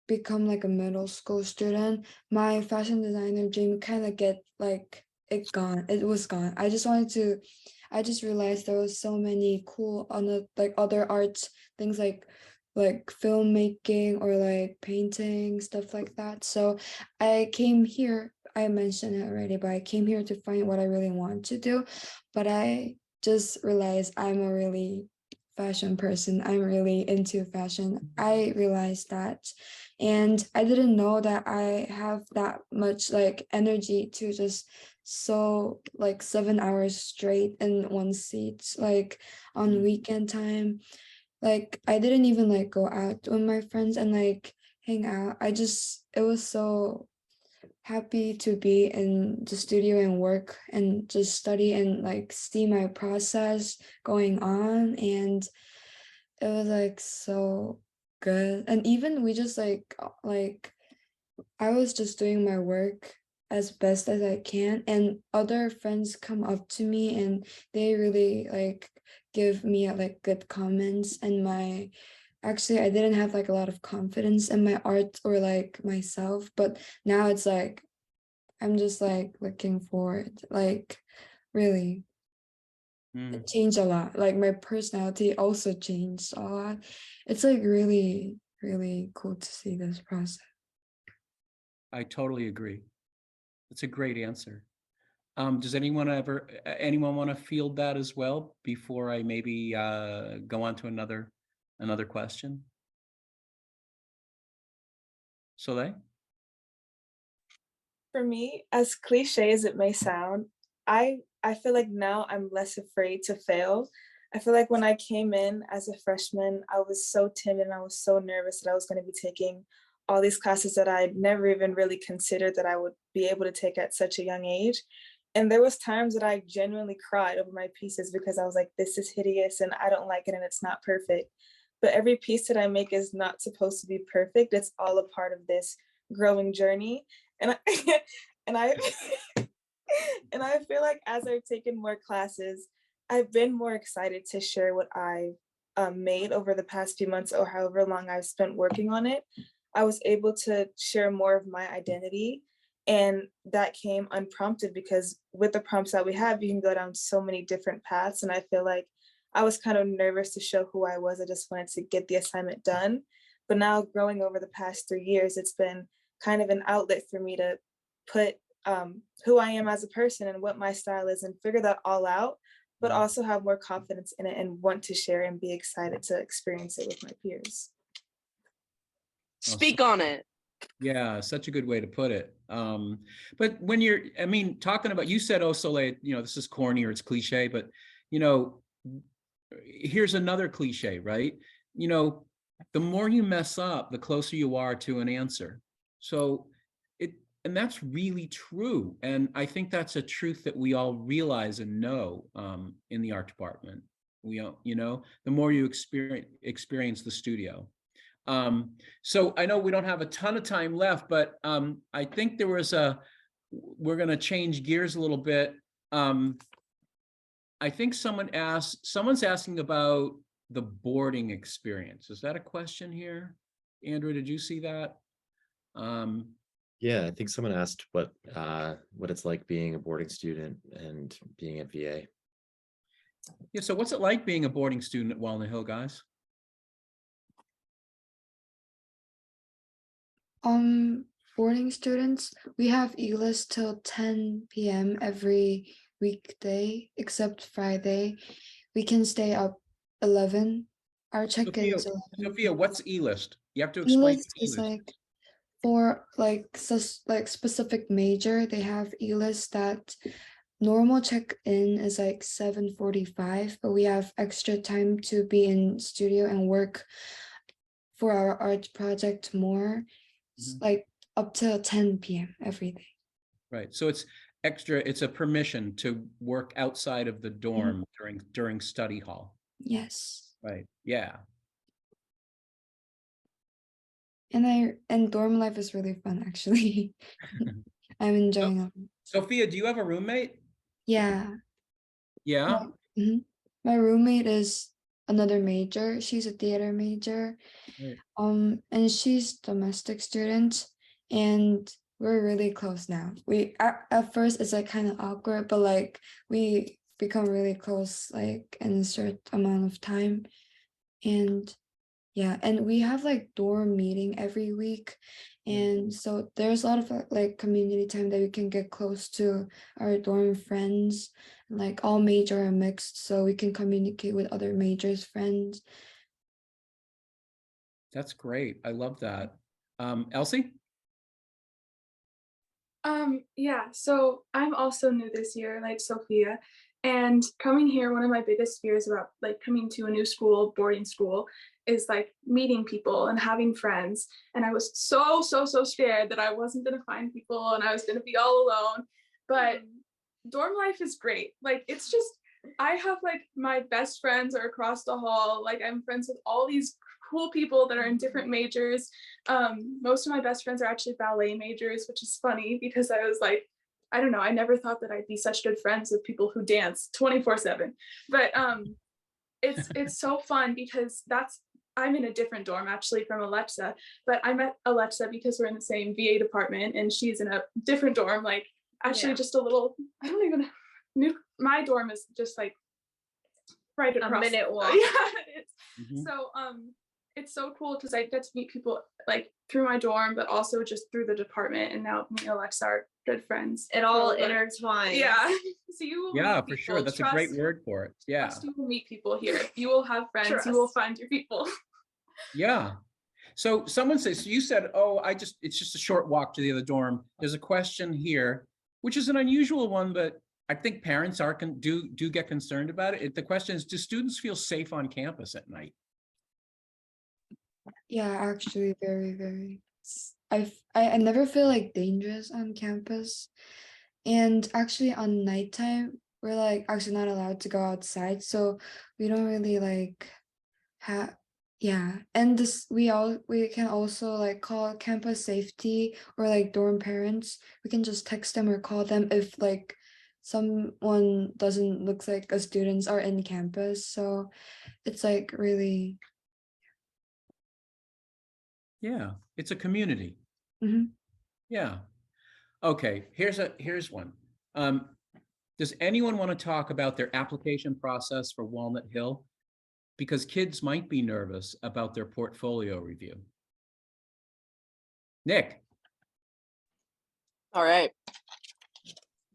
become like a middle school student, my fashion designer dream kind of it was gone. I just realized there was so many cool other arts things like filmmaking or like painting, stuff like that. So I came here, I mentioned it already, but I came here to find what I really want to do. But I just realized I'm a really fashion person. I'm really into fashion. I realized that. And I didn't know that I have that much like energy to just sew like 7 hours straight in one seat, like on weekend time. Like I didn't even like go out with my friends and like hang out. It was so happy to be in the studio and work and just study and like see my process going on. And it was like so good. And even we just like I was just doing my work as best as I can, and other friends come up to me and they really like give me like good comments. And actually I didn't have like a lot of confidence in my art or like myself, but now it's like I'm just like looking forward, like really it changed a lot. Like my personality also changed a lot. It's like really, really cool to see this process. I totally agree. That's a great answer. Does anyone want to field that as well before I maybe go on to another question? Soleil? For me, as cliche as it may sound, I feel like now I'm less afraid to fail. I feel like when I came in as a freshman, I was so timid and I was so nervous that I was going to be taking all these classes that I'd never even really considered that I would be able to take at such a young age. And there was times that I genuinely cried over my pieces because I was like, this is hideous and I don't like it and it's not perfect. But every piece that I make is not supposed to be perfect. It's all a part of this growing journey. And I, and I and I feel like as I've taken more classes, I've been more excited to share what I made over the past few months or however long I've spent working on it. I was able to share more of my identity. And that came unprompted because with the prompts that we have, you can go down so many different paths. And I feel like I was kind of nervous to show who I was. I just wanted to get the assignment done. But now growing over the past 3 years, it's been kind of an outlet for me to put who I am as a person and what my style is and figure that all out, but also have more confidence in it and want to share and be excited to experience it with my peers. Speak on it. Yeah, such a good way to put it. But when you're, I mean, talking about, you said, oh, Soleil, you know, this is corny or it's cliche, but, you know, here's another cliche, right? You know, the more you mess up, the closer you are to an answer. So and that's really true. And I think that's a truth that we all realize and know in the art department. We, you know, the more you experience the studio. So I know we don't have a ton of time left, but I think there was we're going to change gears a little bit. I think someone's asking about the boarding experience. Is that a question here? Andrew, did you see that? Yeah, I think someone asked what it's like being a boarding student and being at VA. Yeah, so what's it like being a boarding student at Walnut Hill, guys? Boarding students, we have E-list till 10 p.m. every weekday, except Friday. We can stay up 11. Our check-in is 11. Sophia, what's E-list? You have to explain E-list is E-list. like for like specific major, they have E-list that normal check-in is like 7:45, but we have extra time to be in studio and work for our art project more. Like up till 10 p.m. every day. Right. So it's extra, it's a permission to work outside of the dorm during study hall. Yes. Right. Yeah. And dorm life is really fun actually. I'm enjoying it. Sophia, do you have a roommate? Yeah. Yeah. My roommate is another major. She's a theater major. Right. And she's domestic student, and we're really close now. We at first it's like kind of awkward, but like we become really close like in a short amount of time. And yeah, and we have like dorm meeting every week. And so there's a lot of like community time that we can get close to our dorm friends. Like all major are mixed, so we can communicate with other majors' friends. That's great. I love that. Elsie? Yeah, so I'm also new this year, like Sophia, and coming here, one of my biggest fears about like coming to a new school, boarding school, is like meeting people and having friends. And I was so scared that I wasn't gonna find people and I was gonna be all alone. But dorm life is great. Like it's just, I have like my best friends are across the hall. Like I'm friends with all these cool people that are in different majors. Most of my best friends are actually ballet majors, which is funny because I was like, I don't know, I never thought that I'd be such good friends with people who dance 24/7. But it's so fun because I'm in a different dorm actually from Alexa, but I met Alexa because we're in the same VA department and she's in a different dorm, like actually just a little, I don't even know, my dorm is just like right across. A minute walk. Yeah. So it's so cool because I get to meet people like through my dorm, but also just through the department. And now me and Alexa are good friends. It all intertwines. Yeah. So you will Yeah, meet for people. sure. That's a great word for it. Yeah. You will meet people here. You will have friends. Trust. You will find your people. Yeah. So someone says, so you said, oh, it's just a short walk to the other dorm. There's a question here, which is an unusual one, but I think parents do get concerned about it. The question is, do students feel safe on campus at night? Yeah, actually very, very. I never feel like dangerous on campus. And actually on nighttime, we're like actually not allowed to go outside. So we don't really like have, yeah. And this we can also like call campus safety or like dorm parents. We can just text them or call them if like someone doesn't look like a students are in campus. So it's like really, Yeah, it's a community. Mhm. Yeah. Okay, here's one. Does anyone want to talk about their application process for Walnut Hill? Because kids might be nervous about their portfolio review. Nick, All right.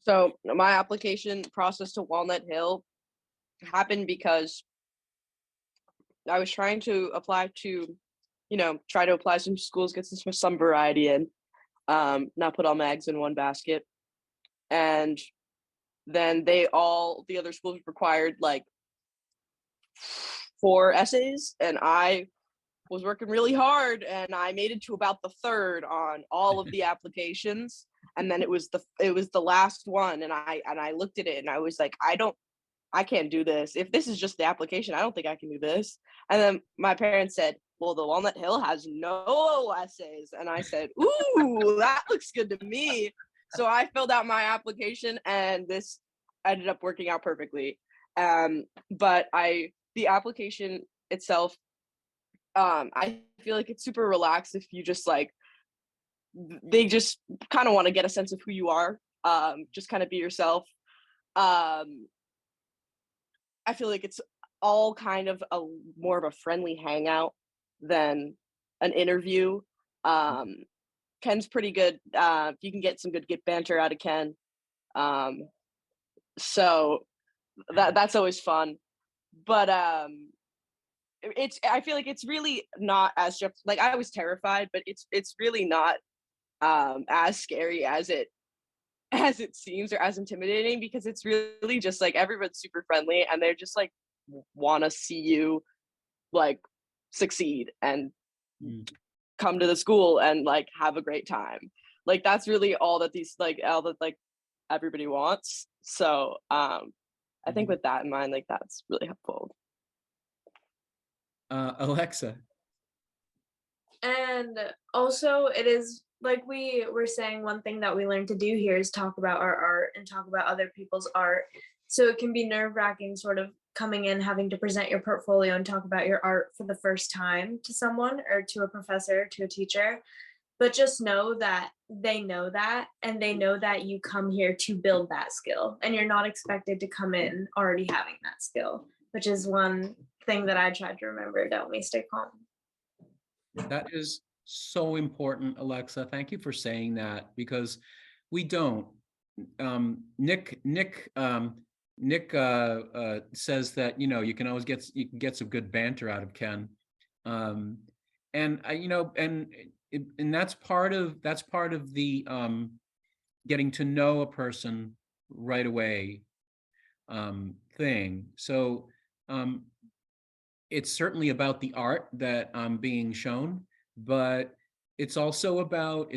So my application process to Walnut Hill happened because I was trying to apply to, try to apply some schools, get some variety in, not put all my eggs in one basket. And then the other schools required like 4 essays, and I was working really hard, and I made it to about the third on all of the applications. And then it was the last one, and I looked at it and I was like, I can't do this. If this is just the application, I don't think I can do this. And then my parents said, well, the Walnut Hill has no essays. And I said, ooh, that looks good to me. So I filled out my application, and this ended up working out perfectly. But the application itself, I feel like it's super relaxed if you just like, they just kind of want to get a sense of who you are. Just kind of be yourself. I feel like it's all kind of more of a friendly hangout than an interview. Ken's pretty good. You can get some good banter out of Ken. So that's always fun. But I feel like it's really not as just like, I was terrified, but it's really not as scary as it seems, or as intimidating, because it's really just like everyone's super friendly, and they're just like want to see you like succeed and come to the school and like have a great time. Like that's really all that everybody wants. So I think with that in mind, like that's really helpful. Alexa. And also, it is like we were saying, one thing that we learned to do here is talk about our art and talk about other people's art. So it can be nerve-wracking sort of coming in, having to present your portfolio and talk about your art for the first time to someone, or to a professor, to a teacher. But just know that they know that, and they know that you come here to build that skill, and you're not expected to come in already having that skill, which is one thing that I tried to remember to help me stay calm. That is so important, Alexa. Thank you for saying that, because we don't. Nick says that you can always get some good banter out of Ken, and that's part of the getting to know a person right away thing. So it's certainly about the art that I'm being shown, but it's also about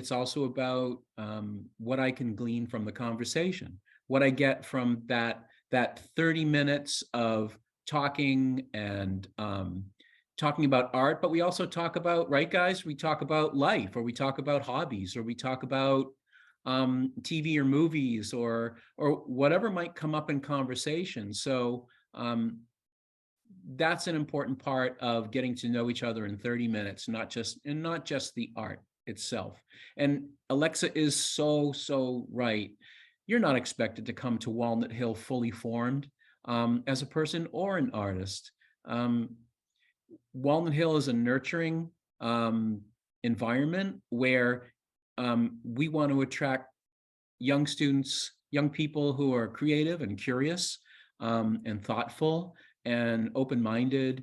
what I can glean from the conversation, what I get from that 30 minutes of talking and talking about art. But we also talk about, right, guys? We talk about life, or we talk about hobbies, or we talk about TV or movies, or whatever might come up in conversation. So that's an important part of getting to know each other in 30 minutes, not just the art itself. And Alexa is so right. You're not expected to come to Walnut Hill fully formed as a person or an artist. Walnut Hill is a nurturing environment where we want to attract young students, young people who are creative and curious and thoughtful and open-minded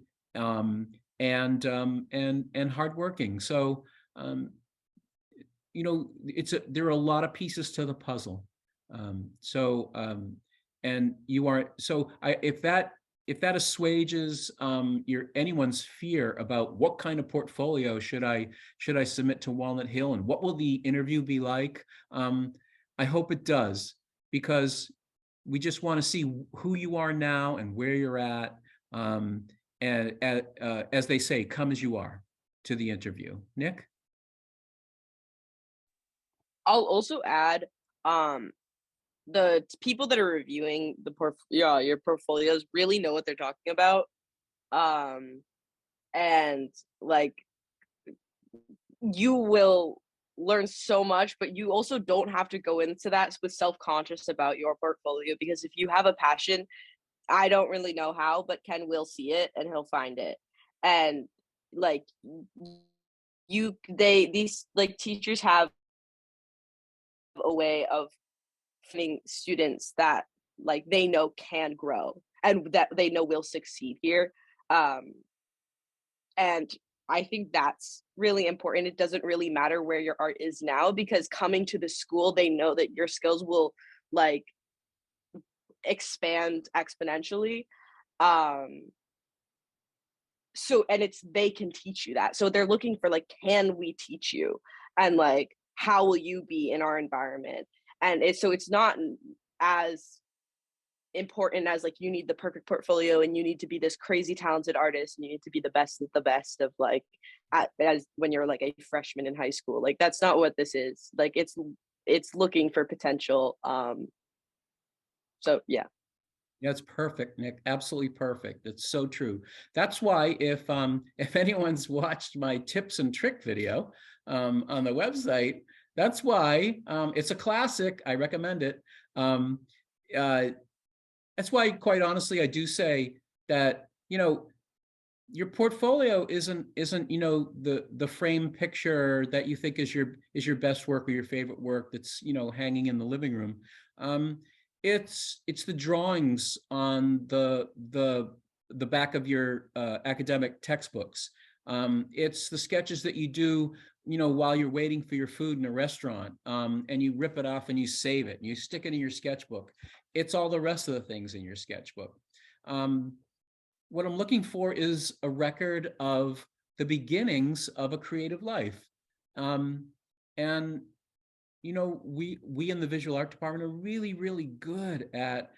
and hardworking. So there are a lot of pieces to the puzzle. If that assuages anyone's fear about what kind of portfolio should I submit to Walnut Hill, and what will the interview be like, I hope it does. because we just want to see who you are now and where you're at. And as they say, come as you are to the interview. Nick? I'll also add, the people that are reviewing your portfolios really know what they're talking about. And like, you will learn so much, but you also don't have to go into that with self-conscious about your portfolio, because if you have a passion, I don't really know how, but Ken will see it and he'll find it. And like, these like teachers have a way of finding students that like they know can grow and that they know will succeed here. And I think that's really important. It doesn't really matter where your art is now, because coming to the school, they know that your skills will like expand exponentially. So, and they can teach you that. So they're looking for like, can we teach you? And like, how will you be in our environment? And it's not as important as like, you need the perfect portfolio and you need to be this crazy talented artist and you need to be the best of like, as when you're like a freshman in high school. Like, that's not what this is. Like, it's looking for potential. So yeah. That's perfect, Nick. Absolutely perfect. It's so true. That's why if anyone's watched my tips and trick video on the website, that's why it's a classic. I recommend it. That's why, quite honestly, I do say that, you know, your portfolio isn't you know, the frame picture that you think is your best work or your favorite work that's, you know, hanging in the living room. It's the drawings on the back of your academic textbooks. It's the sketches that you do, you know, while you're waiting for your food in a restaurant, and you rip it off and you save it and you stick it in your sketchbook. It's all the rest of the things in your sketchbook. What I'm looking for is a record of the beginnings of a creative life. And you know, we in the visual art department are really, really good at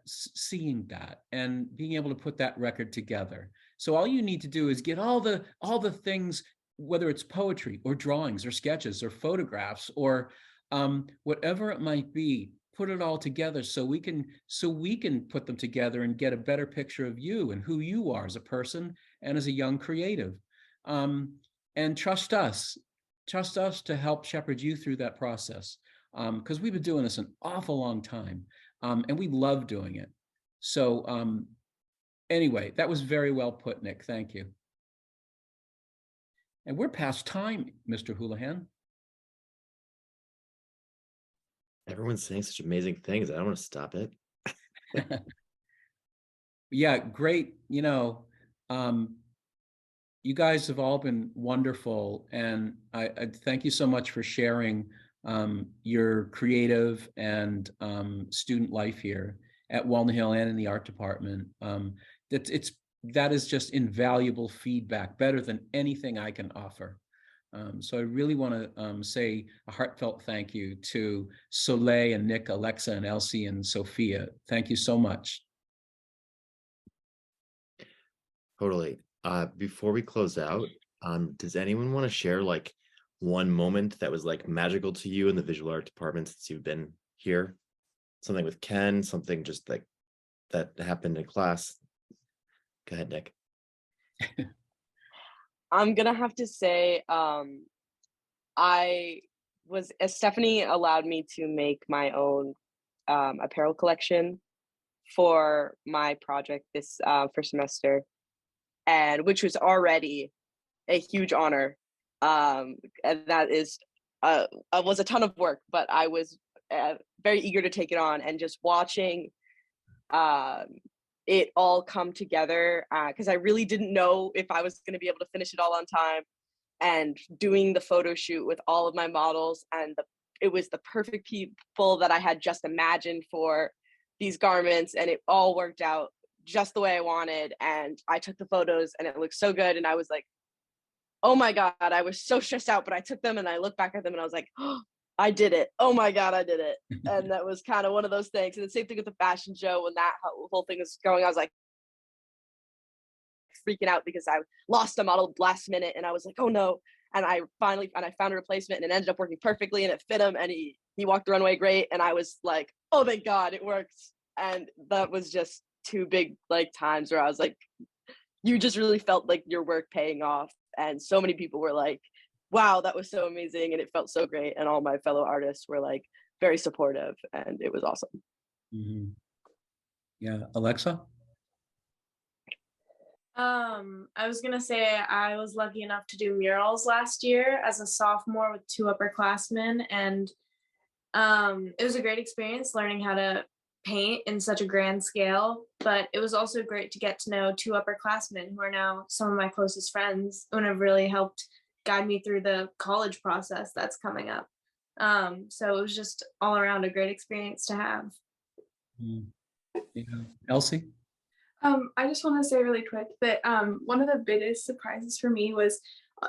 seeing that and being able to put that record together. So all you need to do is get all the things, whether it's poetry or drawings or sketches or photographs or whatever it might be, put it all together so we can put them together and get a better picture of you and who you are as a person and as a young creative. And trust us to help shepherd you through that process, because we've been doing this an awful long time, and we love doing it. So anyway, that was very well put, Nick. Thank you. And we're past time, Mr. Houlihan. Everyone's saying such amazing things. I don't want to stop it. Yeah, great. You know, you guys have all been wonderful, and I thank you so much for sharing your creative and student life here at Walnut Hill and in the art department. That is just invaluable feedback, better than anything I can offer. So I really want to say a heartfelt thank you to Soleil and Nick, Alexa and Elsie and Sophia. Thank you so much. Totally. Before we close out, does anyone want to share like one moment that was like magical to you in the visual art department since you've been here? Something with Ken, something just like that happened in class. Go ahead, Nick. I'm gonna have to say, Stephanie allowed me to make my own apparel collection for my project this first semester, and which was already a huge honor. And that was a ton of work, but I was very eager to take it on, and just watching it all come together, because I really didn't know if I was going to be able to finish it all on time, and doing the photo shoot with all of my models, and it was the perfect people that I had just imagined for these garments, and it all worked out just the way I wanted. And I took the photos and it looked so good, and I was like, oh my God, I was so stressed out, but I took them and I looked back at them and I was like, oh, I did it. Oh my God, I did it. And that was kind of one of those things. And the same thing with the fashion show when that whole thing was going, I was like freaking out because I lost a model last minute and I was like, oh no. And I found a replacement and it ended up working perfectly and it fit him and he walked the runway great. And I was like, oh, thank God it works. And that was just two big like times where I was like, you just really felt like your work paying off. And so many people were like, wow, that was so amazing. And it felt so great. And all my fellow artists were like very supportive and it was awesome. Mhm. Yeah, Alexa? I was gonna say I was lucky enough to do murals last year as a sophomore with 2 upperclassmen, and it was a great experience learning how to paint in such a grand scale. But it was also great to get to know 2 upperclassmen who are now some of my closest friends and have really helped guide me through the college process that's coming up. So it was just all around a great experience to have. Mm. Yeah. Elsie? I just want to say really quick that one of the biggest surprises for me was,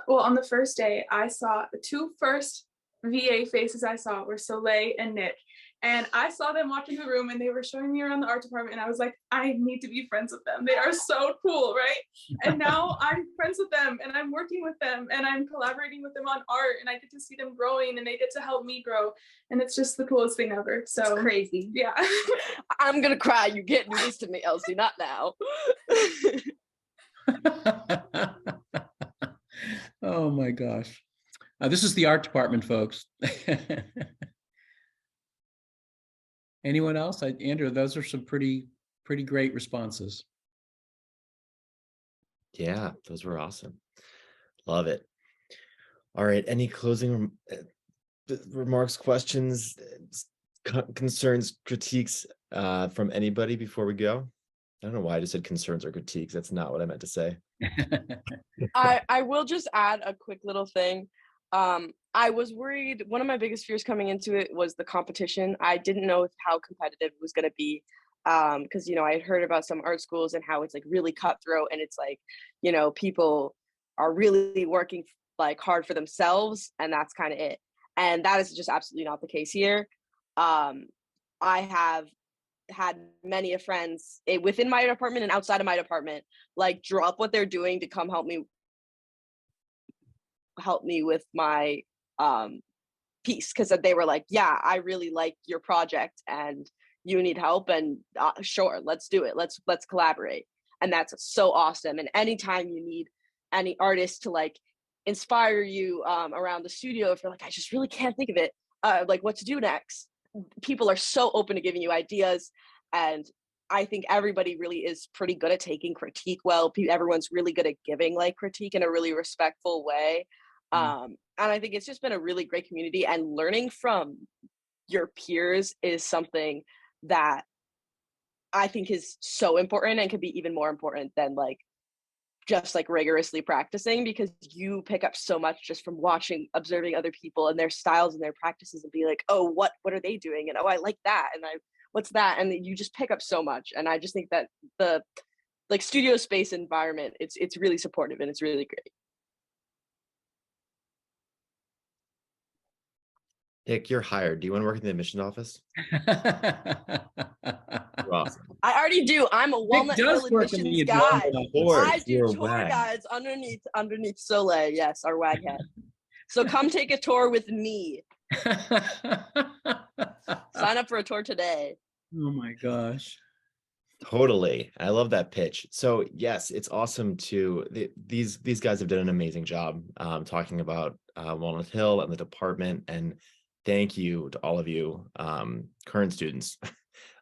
well, on the first day, I saw the 2 first VA faces I saw were Soleil and Nick. And I saw them walking the room and they were showing me around the art department. And I was like, I need to be friends with them. They are so cool, right? And now I'm friends with them and I'm working with them and I'm collaborating with them on art and I get to see them growing and they get to help me grow. And it's just the coolest thing ever. So It's crazy. yeah. I'm going to cry. You can't do this to me, Elsie, not now. Oh my gosh. This is the art department, folks. Anyone else? Andrew, those are some pretty great responses. Yeah, those were awesome. Love it. All right, any closing remarks, questions, concerns, critiques from anybody before we go? I don't know why I just said concerns or critiques. That's not what I meant to say. I will just add a quick little thing. I was worried. One of my biggest fears coming into it was the competition. I didn't know how competitive it was going to be because, you know, I had heard about some art schools and how it's like really cutthroat and it's like, you know, people are really working like hard for themselves and that's kind of it. And that is just absolutely not the case here. I have had many of friends within my department and outside of my department like drop what they're doing to come help me with my piece because they were like, yeah, I really like your project and you need help and sure, let's do it, let's collaborate. And that's so awesome. And anytime you need any artist to like inspire you around the studio, if you're like, I just really can't think of it, like what to do next, people are so open to giving you ideas. And I think everybody really is pretty good at taking critique well. Everyone's really good at giving like critique in a really respectful way. And I think it's just been a really great community, and learning from your peers is something that I think is so important and could be even more important than like just like rigorously practicing, because you pick up so much just from observing other people and their styles and their practices and be like, oh, what are they doing? And oh, I like that. And what's that? And you just pick up so much. And I just think that the like studio space environment, it's really supportive and it's really great. Nick, you're hired. Do you want to work in the admissions office? You're awesome. I already do. I'm a Walnut Hill admissions guide. I do tour guides underneath Soleil. Yes, our wag head. So come take a tour with me. Sign up for a tour today. Oh my gosh. Totally. I love that pitch. So yes, it's awesome to these guys have done an amazing job talking about Walnut Hill and the department, and thank you to all of you current students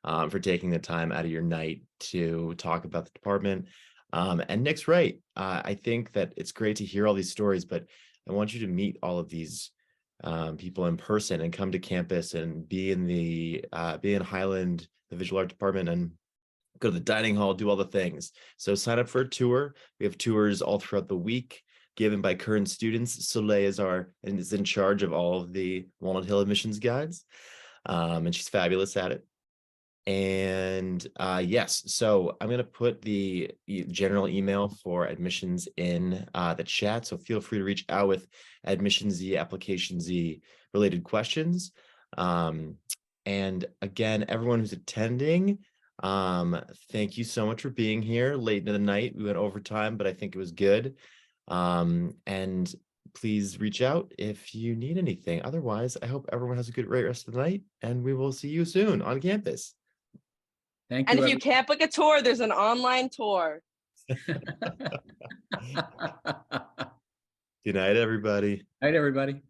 for taking the time out of your night to talk about the department. And Nick's right. I think that it's great to hear all these stories, but I want you to meet all of these people in person and come to campus and be in Highland, the visual art department, and go to the dining hall, do all the things. So sign up for a tour. We have tours all throughout the week given by current students. Soleil is in charge of all of the Walnut Hill admissions guides. And she's fabulous at it. And yes, so I'm going to put the general email for admissions in the chat. So feel free to reach out with Admission Z, Application Z related questions. And again, everyone who's attending, thank you so much for being here late in the night. We went overtime, but I think it was good. And please reach out if you need anything. Otherwise, I hope everyone has a great rest of the night, and we will see you soon on campus. Thank And you. if you can't book a tour, there's an online tour. Good night, everybody. Night, everybody.